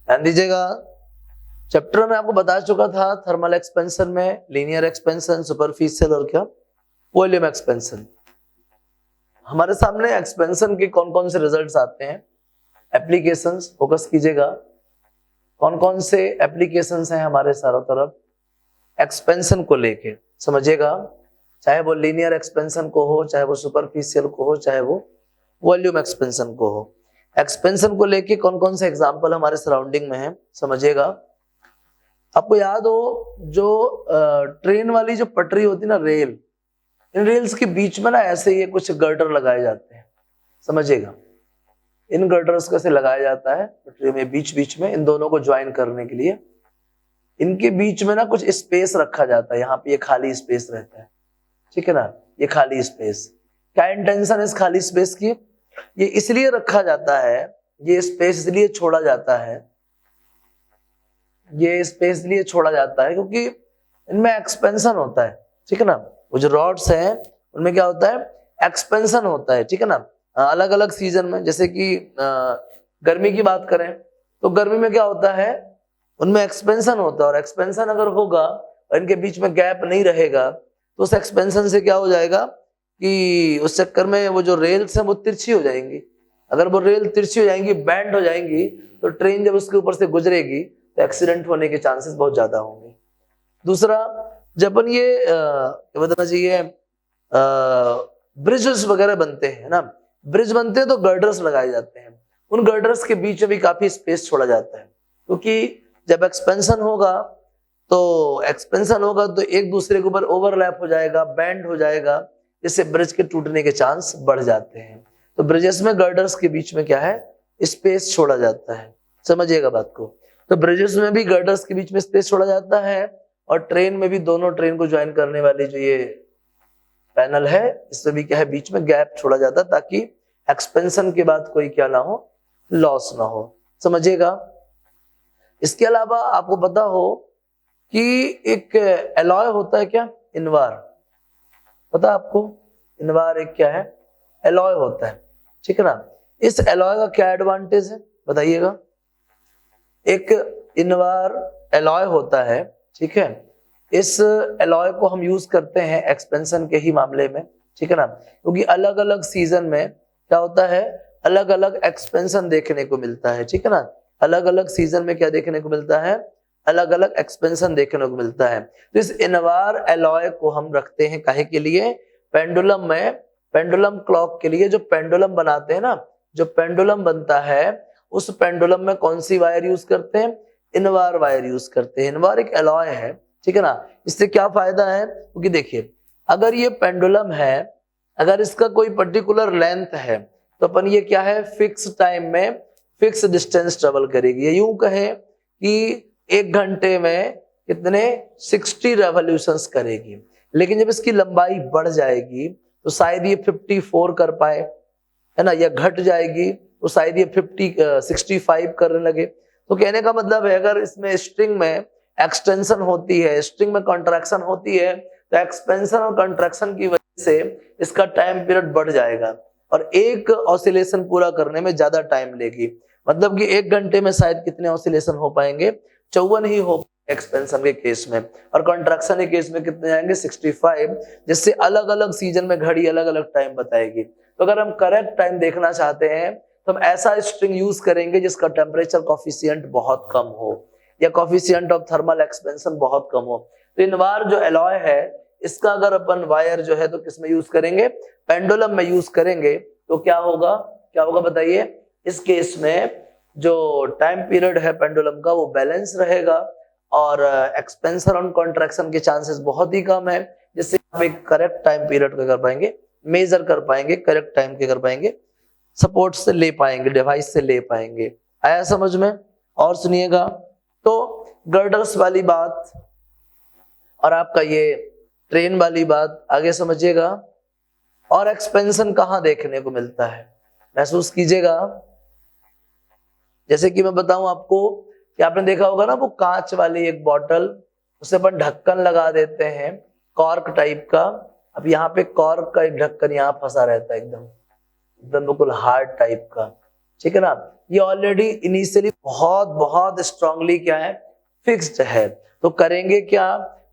ध्यान दीजिएगा, चैप्टर में आपको बता चुका था थर्मल एक्सपेंशन में लीनियर एक्सपेंशन, सुपरफिशियल और क्या वॉल्यूम एक्सपेंशन। हमारे सामने एक्सपेंशन के कौन कौन से रिजल्ट्स आते हैं, एप्लीकेशंस, फोकस कीजिएगा, कौन कौन से एप्लीकेशंस हैं हमारे चारों तरफ एक्सपेंशन को लेके, समझिएगा, चाहे वो लीनियर एक्सपेंशन को हो, चाहे वो सुपरफिशियल को हो, चाहे वो वॉल्यूम एक्सपेंशन को हो। एक्सपेंशन को लेके कौन कौन से एग्जांपल हमारे सराउंडिंग में है, समझिएगा। आपको याद हो जो ट्रेन वाली जो पटरी होती ना, रेल, इन रेल्स के बीच में ना ऐसे ही कुछ गर्डर लगाए जाते हैं, समझिएगा। इन गर्डर्स कैसे लगाया जाता है पटरी में, बीच बीच में इन दोनों को ज्वाइन करने के लिए इनके बीच में ना कुछ स्पेस रखा जाता है, यहाँ पे ये खाली स्पेस रहता है, ठीक है ना, ये खाली स्पेस। क्या इंटेंशन है इस खाली स्पेस की, ये इसलिए रखा जाता है, ये स्पेस इसलिए छोड़ा जाता है, ये स्पेस इसलिए छोड़ा जाता है क्योंकि इनमें एक्सपेंशन होता है, ठीक है ना। वो जो रॉड्स हैं उनमें क्या होता है, एक्सपेंशन होता है, ठीक है ना। अलग अलग सीजन में, जैसे कि गर्मी की बात करें तो गर्मी में क्या होता है, उनमें एक्सपेंशन होता है, और एक्सपेंशन अगर होगा और इनके बीच में गैप नहीं रहेगा तो उस एक्सपेंशन से क्या हो जाएगा कि उस चक्कर में वो जो रेल्स हैं वो तिरछी हो जाएंगी। अगर वो रेल तिरछी हो जाएंगी, बैंड हो जाएंगी, तो ट्रेन जब उसके ऊपर से गुजरेगी तो एक्सीडेंट होने के चांसेस बहुत ज्यादा होंगे। दूसरा, जब अपन ये क्या बताना चाहिए, ब्रिजेस वगैरह बनते हैं ना, ब्रिज बनते हैं तो गर्डर्स लगाए जाते हैं, उन गर्डर्स के बीच में भी काफी स्पेस छोड़ा जाता है, क्योंकि जब एक्सपेंशन होगा तो एक दूसरे के ऊपर ओवरलैप हो जाएगा, बैंड हो जाएगा, जिससे ब्रिज के टूटने के चांस बढ़ जाते हैं। तो ब्रिजेस में गर्डर्स के बीच में क्या है, स्पेस छोड़ा जाता है, समझिएगा बात को। तो ब्रिजेस में भी गर्डर्स के बीच में स्पेस छोड़ा जाता है, और ट्रेन में भी दोनों ट्रेन को ज्वाइन करने वाली जो ये पैनल है, इसमें भी क्या है, बीच में गैप छोड़ा जाता है, ताकि एक्सपेंशन के बाद कोई क्या ना हो, लॉस ना हो, समझिएगा। इसके अलावा आपको पता हो कि एक एलॉय होता है, क्या, इनवार, पता आपको, इनवार एक क्या है, एलॉय होता है, ठीक है ना। इस एलॉय का क्या एडवांटेज है बताइएगा। एक इनवार एलॉय होता है, ठीक है, इस एलॉय को हम यूज करते हैं एक्सपेंशन के ही मामले में, ठीक है ना, क्योंकि अलग अलग सीजन में क्या होता है, अलग अलग एक्सपेंशन देखने को मिलता है, ठीक है ना। अलग अलग सीजन में क्या देखने को मिलता है, अलग अलग एक्सपेंशन देखने को मिलता है। तो इस इनवार एलॉय को हम रखते हैं काहे के लिए, पेंडुलम में, पेंडुलम क्लॉक के लिए जो पेंडुलम बनाते हैं ना, जो पेंडुलम बनता है उस पेंडुलम में कौन सी वायर यूज करते हैं, इनवार वायर यूज करते हैं। इनवार एक एलॉय है, ठीक है ना। इससे क्या फायदा है, क्योंकि देखिए अगर ये पेंडुलम है, अगर इसका कोई पर्टिकुलर लेंथ है, तो अपन ये क्या है, फिक्स टाइम में फिक्स डिस्टेंस ट्रेवल करेगी। ये यूं कहे कि 1 घंटे में कितने 60 रेवोल्यूशंस करेगी, लेकिन जब इसकी लंबाई बढ़ जाएगी तो शायद ये 54 कर पाए, है ना, या घट जाएगी तो शायद ये 65 करने लगे। तो कहने का मतलब है, अगर इसमें स्ट्रिंग में एक्सटेंशन होती है, स्ट्रिंग में कॉन्ट्रैक्शन होती है, तो एक्सपेंशन और कॉन्ट्रैक्शन की वजह से इसका टाइम पीरियड बढ़ जाएगा, और एक ऑसिलेशन पूरा करने में ज्यादा टाइम लेगी। मतलब कि 1 घंटे में शायद कितने ऑसिलेशन हो पाएंगे, 54 ही हो एक्सपेंशन के केस में, और कॉन्ट्रैक्शन के केस में कितने आएंगे, 65, जिससे अलग अलग सीजन में घड़ी अलग अलग टाइम बताएगी। तो अगर हम करेक्ट टाइम देखना चाहते हैं तो हम ऐसा स्ट्रिंग यूज करेंगे जिसका टेम्परेचर कॉफिशिएंट बहुत कम हो, या कॉफिशिएंट ऑफ थर्मल एक्सपेंशन बहुत कम हो। तो इनवार जो एलॉय है, इसका अगर अपन वायर जो है तो किस में यूज करेंगे, पेंडुलम में यूज करेंगे, तो क्या होगा, क्या होगा बताइए। इस केस में जो टाइम पीरियड है पेंडुलम का वो बैलेंस रहेगा, और एक्सपेंशन और कॉन्ट्रैक्शन के चांसेस बहुत ही कम है, जिससे आप एक करेक्ट टाइम पीरियड कर पाएंगे, मेजर कर पाएंगे, करेक्ट टाइम के कर पाएंगे, सपोर्ट से ले पाएंगे, डिवाइस से ले पाएंगे। आया समझ में। और सुनिएगा, तो गर्डर्स वाली बात और आपका ये ट्रेन वाली बात आगे समझिएगा। और एक्सपेंशन कहां देखने को मिलता है, महसूस कीजिएगा। जैसे कि मैं बताऊं आपको कि आपने देखा होगा ना, वो कांच वाली एक बॉटल, उसे अपन ढक्कन लगा देते हैं कॉर्क टाइप का। अब यहाँ पे कॉर्क का एक ढक्कन यहाँ फंसा रहता है, एकदम एकदम बिल्कुल हार्ड टाइप का, ठीक है ना। ये ऑलरेडी इनिशियली बहुत बहुत स्ट्रांगली क्या है, फिक्स्ड है। तो करेंगे क्या,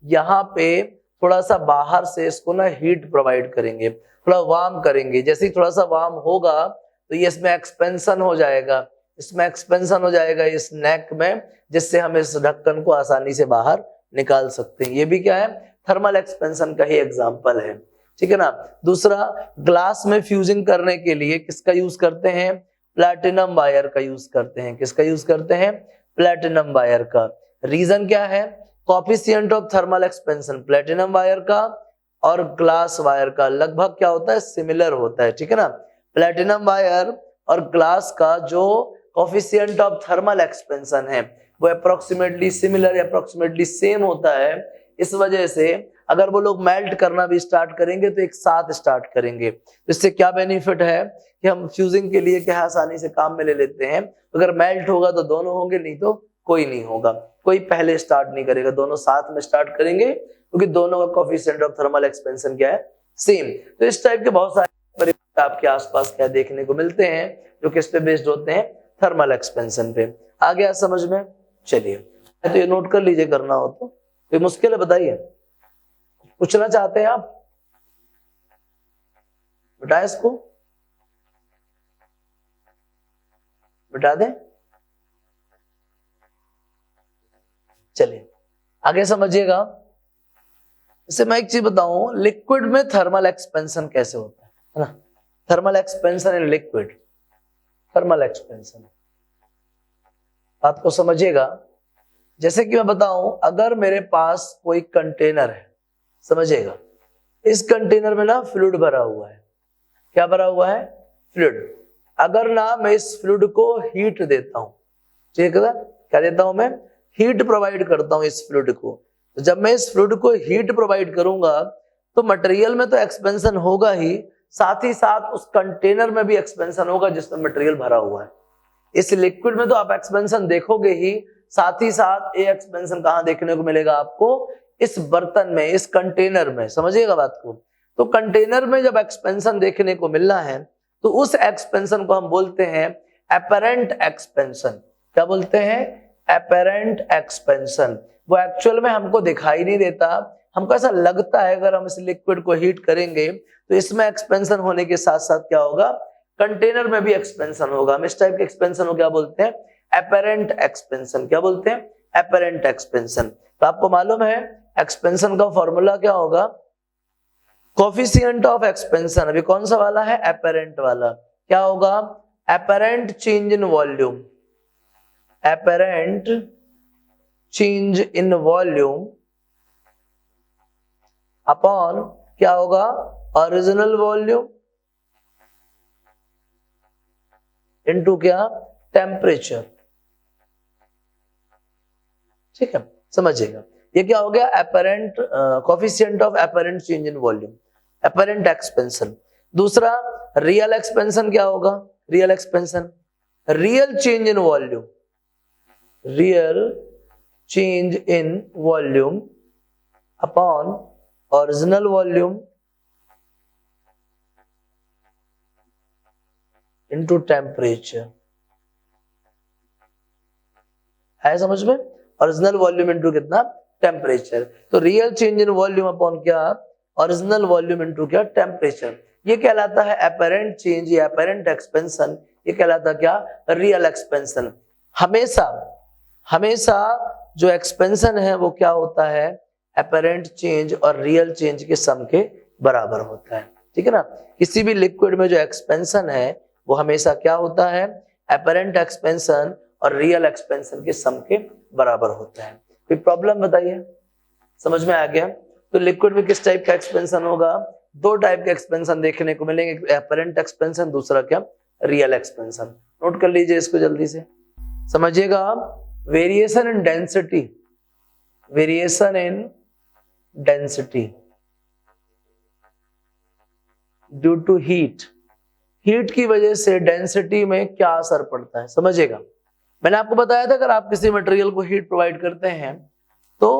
यहाँ पे थोड़ा सा बाहर से इसको ना हीट प्रोवाइड करेंगे, थोड़ा वार्म करेंगे। जैसे ही थोड़ा सा वार्म होगा तो ये इसमें एक्सपेंशन हो जाएगा, इसमें एक्सपेंशन हो जाएगा इस नेक में, जिससे हम इस ढक्कन को आसानी से बाहर निकाल सकते हैं। ये भी क्या है, थर्मल एक्सपेंशन का ही एग्जांपल है, ठीक है ना। दूसरा, ग्लास में फ्यूजिंग करने के लिए किसका यूज करते हैं, प्लैटिनम वायर का यूज करते हैं। किसका यूज करते हैं, प्लैटिनम वायर का। रीजन क्या है, coefficient of thermal expansion platinum wire का और ग्लास वायर का लगभग क्या होता है, सिमिलर होता है, ठीक है ना। प्लैटिनम वायर और ग्लास का जो कोएफिशिएंट ऑफ थर्मल एक्सपेंशन है वो अप्रोक्सीमेटली सिमिलर, अप्रोक्सीमेटली सेम होता है। इस वजह से अगर वो लोग मेल्ट करना भी स्टार्ट करेंगे तो एक साथ स्टार्ट करेंगे। इससे क्या बेनिफिट है कि हम फ्यूजिंग के लिए क्या आसानी से काम में ले लेते हैं। अगर मेल्ट होगा तो दोनों होंगे, नहीं तो कोई नहीं होगा, कोई पहले स्टार्ट नहीं करेगा, दोनों साथ में स्टार्ट करेंगे क्योंकि दोनों का कोएफिशिएंट ऑफ थर्मल एक्सपेंशन क्या है, सेम। तो इस टाइप के बहुत सारे आपके आसपास क्या देखने को मिलते हैं जो किस पे बेस्ड होते हैं, थर्मल एक्सपेंशन पे। आ गया समझ में, चलिए तो ये नोट कर लीजिए, करना हो तो। कोई मुश्किल है बताइए, पूछना चाहते हैं आप, बताए इसको, बता दें। चलिए आगे समझिएगा। इससे मैं एक चीज बताऊं, लिक्विड में थर्मल एक्सपेंशन कैसे होता है ना, thermal expansion in liquid, thermal expansion, बात को समझिएगा। जैसे कि मैं बताऊं, अगर मेरे पास कोई कंटेनर है, समझिएगा, इस कंटेनर में ना फ्लूइड भरा हुआ है। क्या भरा हुआ है, फ्लूइड। अगर ना मैं इस फ्लूइड को हीट देता हूं, ठीक है, क्या देता हूं मैं, हीट प्रोवाइड करता हूं इस फ्लूइड को। तो जब मैं इस फ्लूइड को हीट प्रोवाइड करूंगा तो मटेरियल में तो एक्सपेंशन होगा ही, साथ ही साथ उस कंटेनर में भी एक्सपेंशन होगा जिसमें मटेरियल भरा हुआ है। इस लिक्विड में तो आप एक्सपेंशन देखोगे ही, साथ ही साथ ये एक्सपेंशन कहां देखने को मिलेगा आपको, इस बर्तन में, इस कंटेनर में, समझिएगा बात को। तो कंटेनर में जब एक्सपेंशन देखने को मिलना है तो उस एक्सपेंशन को हम बोलते हैं एपरेंट एक्सपेंशन। क्या बोलते हैं, एपरेंट एक्सपेंशन। वो एक्चुअल में हमको दिखाई नहीं देता, हमको ऐसा लगता है अगर हम इस लिक्विड को हीट करेंगे तो इसमें एक्सपेंशन होने के साथ साथ क्या होगा, कंटेनर में भी एक्सपेंशन होगा। हम इस टाइप के एक्सपेंशन को क्या बोलते हैं, एपरेंट एक्सपेंशन। क्या बोलते हैं, एपरेंट एक्सपेंशन। तो आपको मालूम है एक्सपेंशन का फॉर्मूला क्या होगा, कोएफिशिएंट ऑफ एक्सपेंशन, अभी कौन सा वाला है, एपरेंट वाला। क्या होगा, apparent change in volume, apparent change in volume upon क्या होगा, ओरिजिनल वॉल्यूम इनटू क्या, टेम्परेचर। ठीक है, समझिएगा, ये क्या हो गया, apparent coefficient of apparent change in volume, apparent expansion. दूसरा रियल एक्सपेंशन क्या होगा, real expansion, real change in volume, real change in volume upon original volume into temperature. है समझ में, ओरिजिनल वॉल्यूम इनटू कितना, टेम्परेचर। तो real change in volume upon क्या, original volume into क्या, टेम्परेचर। ये कहलाता है एपरेंट चेंज या एपरेंट एक्सपेंशन। ये कहलाता क्या, रियल एक्सपेंशन। हमेशा हमेशा जो एक्सपेंशन है वो क्या होता है, एपरेंट चेंज और रियल चेंज के सम के बराबर होता है। ठीक है ना, किसी भी लिक्विड में जो एक्सपेंशन है वो हमेशा क्या होता है, एपरेंट एक्सपेंशन और रियल एक्सपेंशन के सम के बराबर होता है। कोई प्रॉब्लम बताइए, समझ में आ गया। तो लिक्विड में किस टाइप का एक्सपेंशन होगा, दो टाइप के एक्सपेंशन देखने को मिलेंगे, एपरेंट एक्सपेंशन, दूसरा क्या, रियल एक्सपेंशन। नोट कर लीजिए इसको जल्दी से, समझिएगा। Variation in density, variation in density due to heat, heat की वजह से डेंसिटी में क्या असर पड़ता है, समझिएगा। मैंने आपको बताया था अगर आप किसी मटेरियल को हीट प्रोवाइड करते हैं तो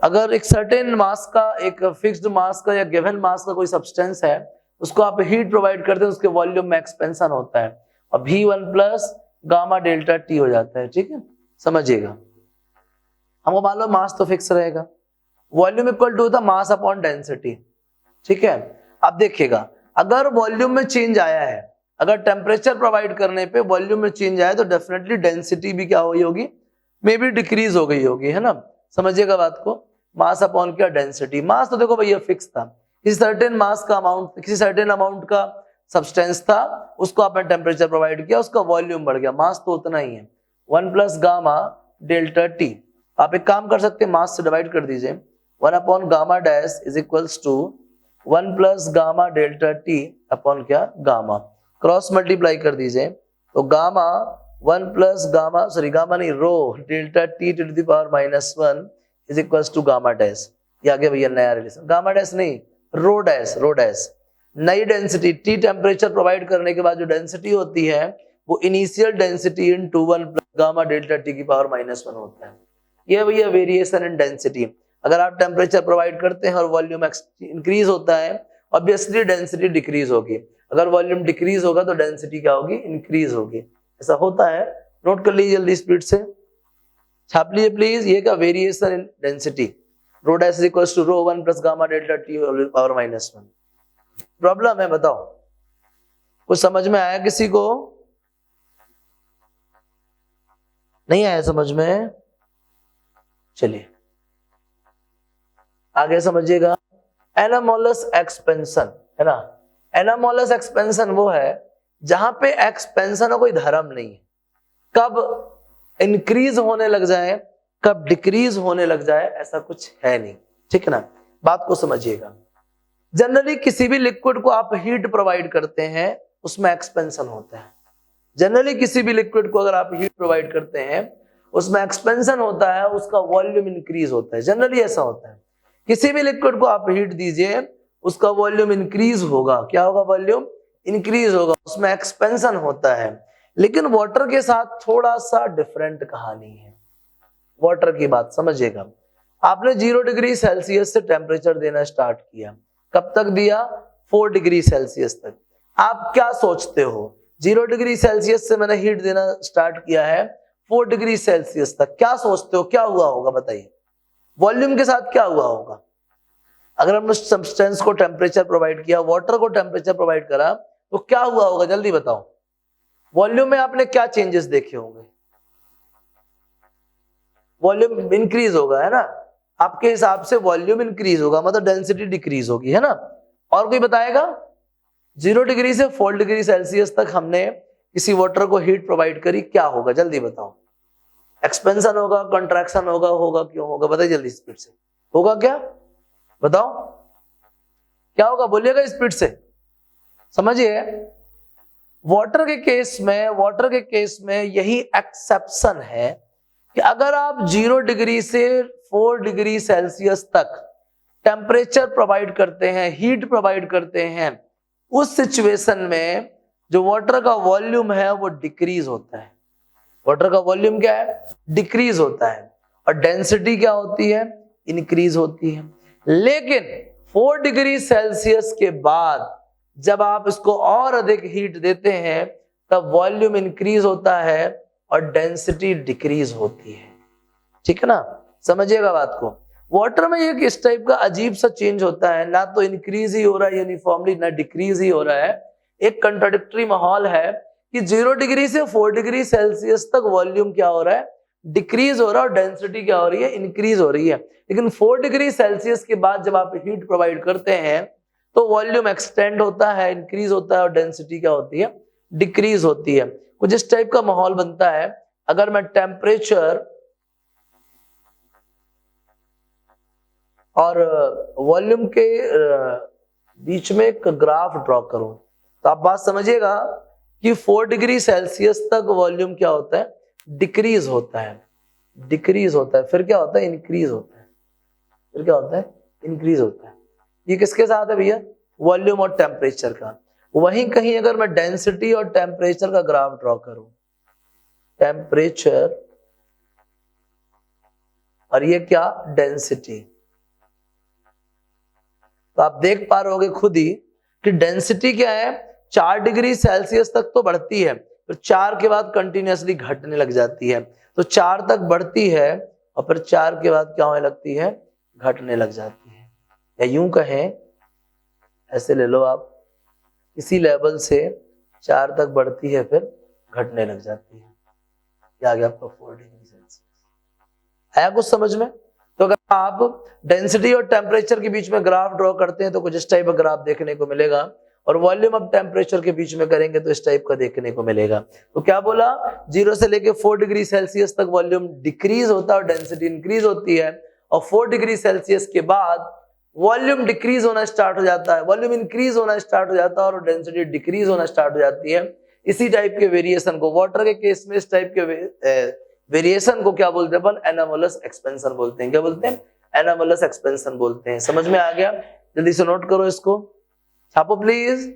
अगर एक सर्टेन मास का, एक फिक्स्ड मास का या गिवन मास का कोई सब्सटेंस है, उसको आप हीट प्रोवाइड करते हैं, उसके वॉल्यूम में एक्सपेंशन होता है। और V1 plus gamma delta T हो जाता है। ठीक है, समझिएगा। हमको मान लो मास तो फिक्स रहेगा, वॉल्यूम इक्वल टू होता मास अपॉन डेंसिटी। ठीक है, अब देखिएगा अगर वॉल्यूम में चेंज आया है, अगर टेम्परेचर प्रोवाइड करने पे वॉल्यूम में चेंज आया तो डेफिनेटली डेंसिटी भी क्या हुई होगी, मे बी डिक्रीज हो गई होगी, है ना। समझिएगा बात को, मास अपॉन क्या डेंसिटी। मास तो देखो भैया फिक्स था, किसी सर्टेन मास का अमाउंट, किसी सर्टेन अमाउंट का सब्सटेंस था, उसको आपने टेम्परेचर प्रोवाइड किया, उसका वॉल्यूम बढ़ गया, मास तो उतना ही है, 1 प्लस गामा डेल्टा टी। आप एक काम कर सकते हैं, मास से डिवाइड कर दीजिए, 1 upon gamma dash is equals to 1 plus gamma delta T upon क्या, गामा, क्रॉस मल्टीप्लाई कर दीजिए तो gamma 1 plus gamma, sorry gamma नहीं, rho delta T to the power -1 is equals to gamma dash. ये आ गया भैया नया रिलेशन, गामा डैश नहीं, रो डैश, रो डैश। नई डेंसिटी, टी टेम्परेचर प्रोवाइड करने के बाद जो डेंसिटी होती है वो initial density into 1 plus gamma delta T की पावर -1 होता है। ये भैया वेरिएशन इन डेंसिटी। अगर आप टेम्परेचर प्रोवाइड करते हैं और वॉल्यूम इंक्रीज होता है, ऑब्वियसली डेंसिटी डिक्रीज होगी। अगर वॉल्यूम डिक्रीज होगा तो डेंसिटी क्या होगी, इंक्रीज होगी। ऐसा होता है, नोट कर लीजिए जल्दी स्पीड से, छाप लीजिए प्लीज। ये क्या, variation in density, rho dash is equals to rho 1 plus gamma delta T power -1। Problem है, बताओ कुछ समझ में आया किसी को? नहीं आया समझ में? चलिए आगे समझिएगा। एनामोलस एक्सपेंशन, है ना। एनामोलस एक्सपेंशन वो है जहां पे एक्सपेंशन का कोई धर्म नहीं है, कब इंक्रीज होने लग जाए कब डिक्रीज होने लग जाए ऐसा कुछ है नहीं। ठीक है ना, बात को समझिएगा। जनरली किसी भी लिक्विड को आप हीट प्रोवाइड करते हैं उसमें एक्सपेंशन होता है। जनरली किसी भी लिक्विड को अगर आप हीट प्रोवाइड करते हैं उसमें एक्सपेंशन होता है, उसका वॉल्यूम इंक्रीज होता है। जनरली ऐसा होता है, किसी भी लिक्विड को आप हीट दीजिए उसका वॉल्यूम इंक्रीज होगा। क्या होगा, वॉल्यूम इंक्रीज होगा, उसमें एक्सपेंशन होता है। लेकिन वाटर के साथ थोड़ा सा डिफरेंट कहानी है। वाटर की बात समझिएगा, आपने 0 डिग्री सेल्सियस से टेम्परेचर देना स्टार्ट किया, कब तक दिया, 4 डिग्री सेल्सियस तक। आप क्या सोचते हो, 0 डिग्री सेल्सियस से मैंने हीट देना स्टार्ट किया है 4 डिग्री सेल्सियस तक, क्या सोचते हो क्या हुआ होगा, बताइए वॉल्यूम के साथ क्या हुआ होगा? अगर हमने सब्सटेंस को टेम्परेचर प्रोवाइड किया, वाटर को टेम्परेचर प्रोवाइड करा, तो क्या हुआ होगा जल्दी बताओ? वॉल्यूम में आपने क्या चेंजेस देखे होंगे? वॉल्यूम इंक्रीज होगा, है ना। आपके हिसाब से वॉल्यूम इंक्रीज होगा, मतलब डेंसिटी डिक्रीज होगी, है ना। और कोई बताएगा? 0 डिग्री से 4 डिग्री सेल्सियस तक हमने किसी वाटर को हीट प्रोवाइड करी, क्या होगा जल्दी बताओ? एक्सपेंशन होगा, कंट्रैक्शन होगा, होगा क्यों होगा, बताइए जल्दी स्पीड से। होगा क्या, बताओ क्या होगा, बोलिएगा स्पीड से। समझिए वाटर के केस में यही एक्सेप्शन है कि अगर आप 0 डिग्री से 4 डिग्री सेल्सियस तक टेम्परेचर प्रोवाइड करते हैं, हीट प्रोवाइड करते हैं, उस सिचुएशन में जो वाटर का वॉल्यूम है वो डिक्रीज होता है। वाटर का वॉल्यूम क्या है, डिक्रीज होता है, और डेंसिटी क्या होती है, इंक्रीज होती है। लेकिन 4 डिग्री सेल्सियस के बाद जब आप इसको और अधिक हीट देते हैं तब वॉल्यूम इंक्रीज होता है और डेंसिटी डिक्रीज होती है। ठीक है ना, समझिएगा बात को। वाटर में एक इस टाइप का अजीब सा चेंज होता है, ना तो इंक्रीज ही हो रहा है यूनिफॉर्मली, ना डिक्रीज ही हो रहा है। एक कंट्राडिक्टरी माहौल है कि 0 डिग्री से 4 डिग्री सेल्सियस तक वॉल्यूम क्या हो रहा है, डिक्रीज हो रहा है, और डेंसिटी क्या हो रही है, इंक्रीज हो रही है। लेकिन 4 डिग्री सेल्सियस के बाद जब आप हीट प्रोवाइड करते हैं तो वॉल्यूम एक्सटेंड होता है, इंक्रीज होता है, और डेंसिटी क्या होती है, डिक्रीज होती है। कुछ इस टाइप का माहौल बनता है। अगर मैं टेम्परेचर और वॉल्यूम के बीच में एक ग्राफ ड्रॉ करूं तो आप बात समझिएगा कि 4 डिग्री सेल्सियस तक वॉल्यूम क्या होता है, डिक्रीज होता है, डिक्रीज होता है, फिर क्या होता है, इंक्रीज होता है, फिर क्या होता है, इंक्रीज होता है। ये किसके साथ है भैया, वॉल्यूम और टेम्परेचर का। वहीं कहीं अगर मैं डेंसिटी और टेम्परेचर का ग्राफ ड्रॉ करूं, टेम्परेचर और ये क्या, डेंसिटी, तो आप देख पा रहे होगे खुद ही कि डेंसिटी क्या है, 4 डिग्री सेल्सियस तक तो बढ़ती है, फिर 4 के बाद कंटिन्यूअसली घटने लग जाती है। तो 4 तक बढ़ती है और फिर 4 के बाद क्या होने लगती है, घटने लग जाती है। या यूं कहें, ऐसे ले लो आप, इसी लेवल से 4 तक बढ़ती है फिर घटने लग जाती है। क्या आ गया आपका 4 डिग्री सेल्सियस। आया कुछ समझ में? तो अगर आप डेंसिटी और टेम्परेचर के बीच में ग्राफ ड्रॉ करते हैं तो कुछ इस टाइप का ग्राफ देखने को मिलेगा, और वॉल्यूम ऑफ टेम्परेचर के बीच में करेंगे तो इस टाइप का देखने को मिलेगा। तो क्या बोला, 0 से लेके 4 डिग्री सेल्सियस तक वॉल्यूम डिक्रीज होता है और डेंसिटी इंक्रीज होती है, और 4 डिग्री सेल्सियस के बाद वॉल्यूम डिक्रीज होना स्टार्ट हो जाता है, वॉल्यूम इंक्रीज होना स्टार्ट हो जाता है और डेंसिटी डिक्रीज होना स्टार्ट हो जाती है। इसी टाइप के वेरिएशन को, वाटर के केस में इस टाइप के वेरिएशन को क्या बोलते हैं अपन, एनोमलस एक्सपेंशन बोलते हैं। क्या बोलते हैं, एनोमलस एक्सपेंशन बोलते हैं। समझ में आ गया? जल्दी से नोट करो इसको, छापो प्लीज।